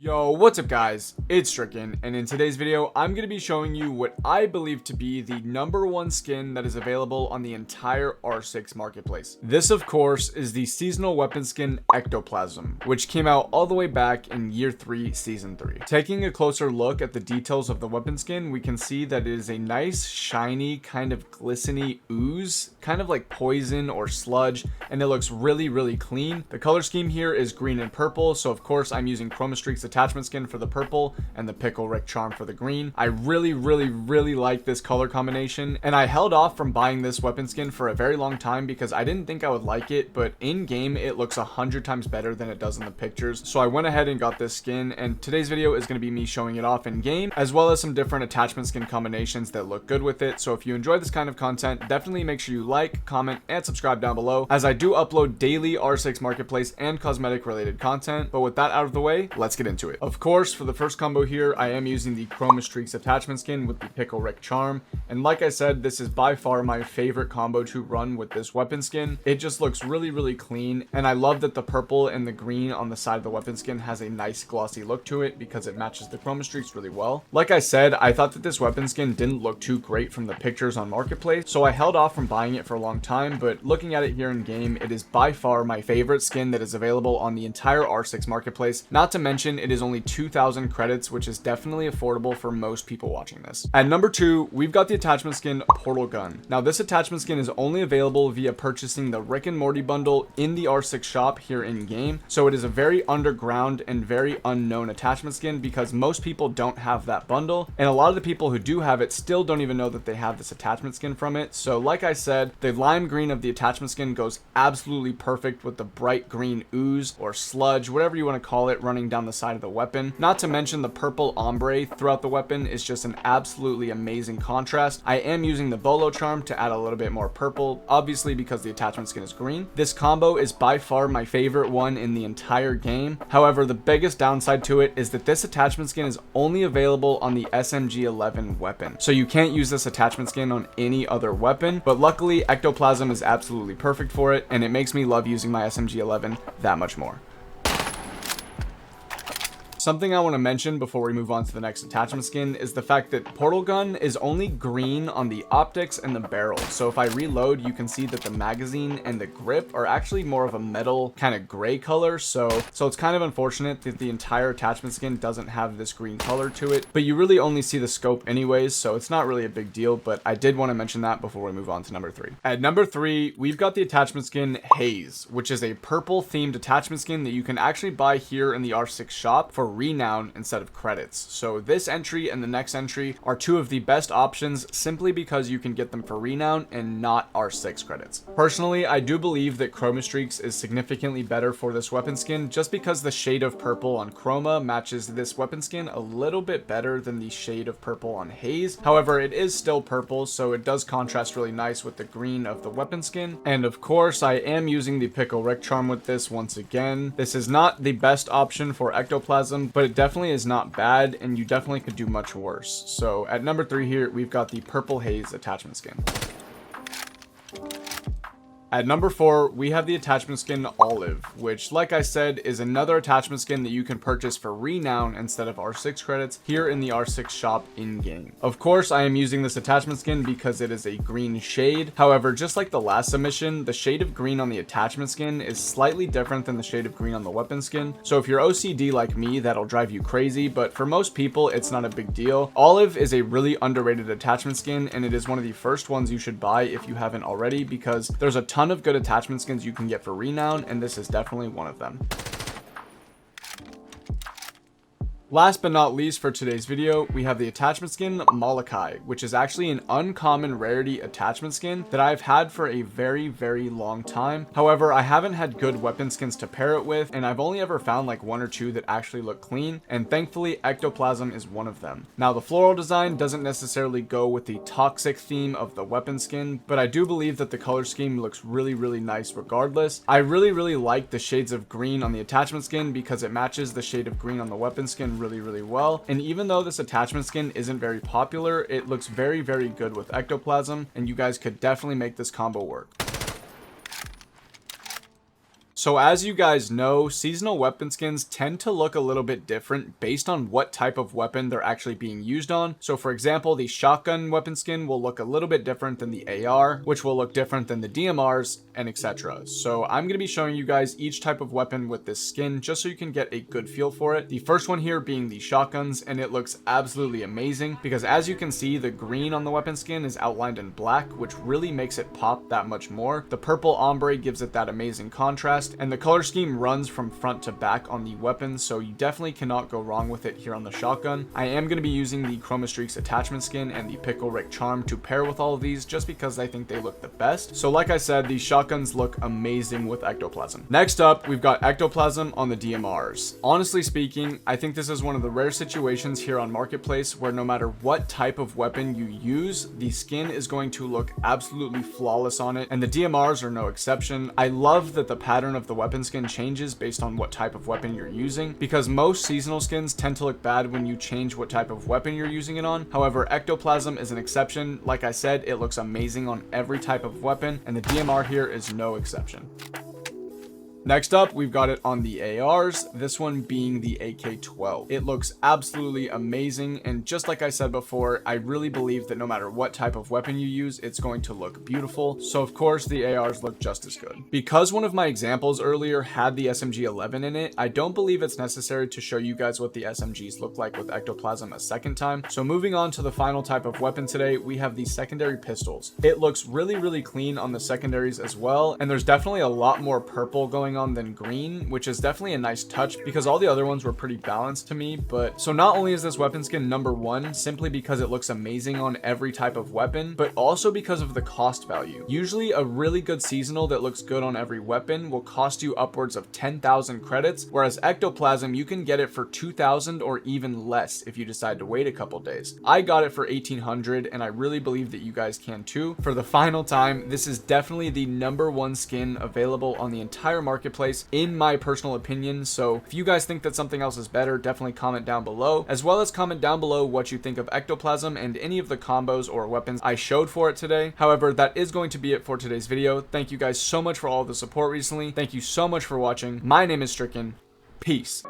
Yo, what's up guys, it's Stricken, and in today's video, I'm going to be showing you what I believe to be the #1 skin that is available on the entire R6 marketplace. This of course is the seasonal weapon skin Ectoplasm, which came out all the way back in year 3, season 3. Taking a closer look at the details of the weapon skin, we can see that it is a nice, shiny, kind of glistening ooze, kind of like poison or sludge, and it looks really clean. The color scheme here is green and purple, so of course I'm using Chroma Streak's attachment skin for the purple and the Pickle Rick charm for the green. I really like this color combination, and I held off from buying this weapon skin for a very long time because I didn't think I would like it, but in game it looks 100 times better than it does in the pictures. So I went ahead and got this skin, and today's video is going to be me showing it off in game, as well as some different attachment skin combinations that look good with it. So if you enjoy this kind of content, definitely make sure you like, comment, and subscribe down below, as I do upload daily R6 marketplace and cosmetic related content. But with that out of the way, let's get into it. Of course, for the first combo here, I am using the Chroma Streak's attachment skin with the Pickle Rick charm, and like I said, this is by far my favorite combo to run with this weapon skin. It just looks really clean, and I love that the purple and the green on the side of the weapon skin has a nice glossy look to it because it matches the Chroma Streaks really well. Like I said, I thought that this weapon skin didn't look too great from the pictures on marketplace, so I held off from buying it for a long time, but looking at it here in game, it is by far my favorite skin that is available on the entire R6 marketplace. Not to mention, it is only 2,000 credits, which is definitely affordable for most people watching this. At number 2, we've got the attachment skin Portal Gun. Now this attachment skin is only available via purchasing the Rick and Morty bundle in the R6 shop here in game, so it is a very underground and very unknown attachment skin because most people don't have that bundle, and a lot of the people who do have it still don't even know that they have this attachment skin from it. So like I said, the lime green of the attachment skin goes absolutely perfect with the bright green ooze or sludge, whatever you want to call it, running down the side of the weapon. Not to mention the purple ombre throughout the weapon is just an absolutely amazing contrast. I am using the Bolo charm to add a little bit more purple, obviously because the attachment skin is green. This combo is by far my favorite one in the entire game. However, the biggest downside to it is that this attachment skin is only available on the SMG-11 weapon, so you can't use this attachment skin on any other weapon, but luckily Ectoplasm is absolutely perfect for it, and it makes me love using my SMG-11 that much more. Something I want to mention before we move on to the next attachment skin is the fact that Portal Gun is only green on the optics and the barrel. So if I reload, you can see that the magazine and the grip are actually more of a metal kind of gray color. So it's kind of unfortunate that the entire attachment skin doesn't have this green color to it, but you really only see the scope anyways, so it's not really a big deal, but I did want to mention that before we move on to number 3. At number 3, we've got the attachment skin Haze, which is a purple themed attachment skin that you can actually buy here in the R6 shop for renown instead of credits. So this entry and the next entry are two of the best options simply because you can get them for renown and not R6 credits. Personally, I do believe that Chroma Streaks is significantly better for this weapon skin just because the shade of purple on Chroma matches this weapon skin a little bit better than the shade of purple on Haze. However, it is still purple, so it does contrast really nice with the green of the weapon skin. And of course, I am using the Pickle Rick charm with this once again. This is not the best option for Ectoplasm, but it definitely is not bad, and you definitely could do much worse. So at number 3 here, we've got the Purple Haze attachment skin. At number 4, we have the attachment skin Olive, which, like I said, is another attachment skin that you can purchase for renown instead of R6 credits here in the R6 shop in-game. Of course, I am using this attachment skin because it is a green shade. However, just like the last submission, the shade of green on the attachment skin is slightly different than the shade of green on the weapon skin. So if you're OCD like me, that'll drive you crazy, but for most people, it's not a big deal. Olive is a really underrated attachment skin, and it is one of the first ones you should buy if you haven't already, because there's a ton of good attachment skins you can get for renown, and this is definitely one of them. Last but not least for today's video, we have the attachment skin Molokai, which is actually an uncommon rarity attachment skin that I've had for a very long time. However, I haven't had good weapon skins to pair it with, and I've only ever found like 1 or 2 that actually look clean, and thankfully Ectoplasm is one of them. Now the floral design doesn't necessarily go with the toxic theme of the weapon skin, but I do believe that the color scheme looks really nice regardless. I really like the shades of green on the attachment skin because it matches the shade of green on the weapon skin really well, and even though this attachment skin isn't very popular, it looks very good with Ectoplasm, and you guys could definitely make this combo work. So as you guys know, seasonal weapon skins tend to look a little bit different based on what type of weapon they're actually being used on. So for example, the shotgun weapon skin will look a little bit different than the AR, which will look different than the DMRs, and etc. So I'm going to be showing you guys each type of weapon with this skin just so you can get a good feel for it. The first one here being the shotguns, and it looks absolutely amazing because as you can see, the green on the weapon skin is outlined in black, which really makes it pop that much more. The purple ombre gives it that amazing contrast, and the color scheme runs from front to back on the weapon, so you definitely cannot go wrong with it here on the shotgun. I am going to be using the Chroma Streaks attachment skin and the Pickle Rick charm to pair with all of these just because I think they look the best. So like I said, these shotguns look amazing with Ectoplasm. Next up, we've got Ectoplasm on the DMRs. Honestly speaking, I think this is one of the rare situations here on Marketplace where no matter what type of weapon you use, the skin is going to look absolutely flawless on it, and the DMRs are no exception. I love that the pattern of the weapon skin changes based on what type of weapon you're using, because most seasonal skins tend to look bad when you change what type of weapon you're using it on. However, Ectoplasm is an exception. Like I said, it looks amazing on every type of weapon, and the DMR here is no exception. Next up, we've got it on the ARs, this one being the AK-12. It looks absolutely amazing, and just like I said before, I really believe that no matter what type of weapon you use, it's going to look beautiful. So of course, the ARs look just as good. Because one of my examples earlier had the SMG-11 in it, I don't believe it's necessary to show you guys what the SMGs look like with Ectoplasm a second time. So moving on to the final type of weapon today, we have the secondary pistols. It looks really clean on the secondaries as well, and there's definitely a lot more purple going on than green, which is definitely a nice touch because all the other ones were pretty balanced to me. But so not only is this weapon skin number one simply because it looks amazing on every type of weapon, but also because of the cost value. Usually a really good seasonal that looks good on every weapon will cost you upwards of 10,000 credits, whereas Ectoplasm, you can get it for 2,000 or even less if you decide to wait a couple days. I got it for 1,800, and I really believe that you guys can too. For the final time, this is definitely the number one skin available on the entire marketplace in my personal opinion. So if you guys think that something else is better, definitely comment down below, as well as comment down below what you think of Ectoplasm and any of the combos or weapons I showed for it today. However, that is going to be it for today's video. Thank you guys so much for all the support recently. Thank you so much for watching. My name is Stricken. Peace.